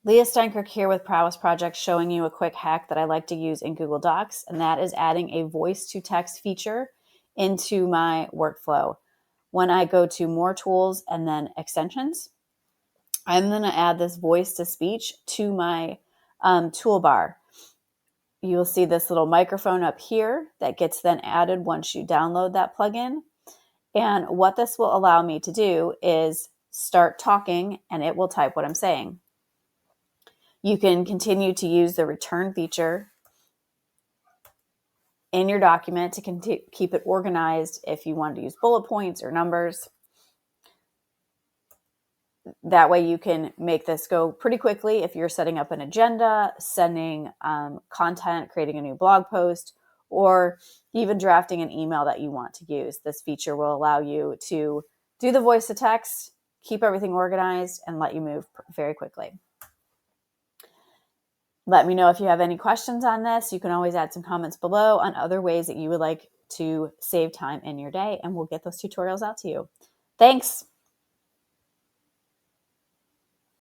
Leah Steinkirch here with Prowess Project, showing you a quick hack that I like to use in Google Docs, and that is adding a voice-to-text feature into my workflow. When I go to More Tools and then Extensions, I'm going to add this voice-to-speech to my toolbar. You'll see this little microphone up here that gets then added once you download that plugin. And what this will allow me to do is start talking and it will type what I'm saying. You can continue to use the return feature in your document to keep it organized if you want to use bullet points or numbers. That way you can make this go pretty quickly if you're setting up an agenda, sending content, creating a new blog post, or even drafting an email that you want to use. This feature will allow you to do the voice to text, keep everything organized, and let you move very quickly. Let me know if you have any questions on this. You can always add some comments below on other ways that you would like to save time in your day, and we'll get those tutorials out to you. Thanks.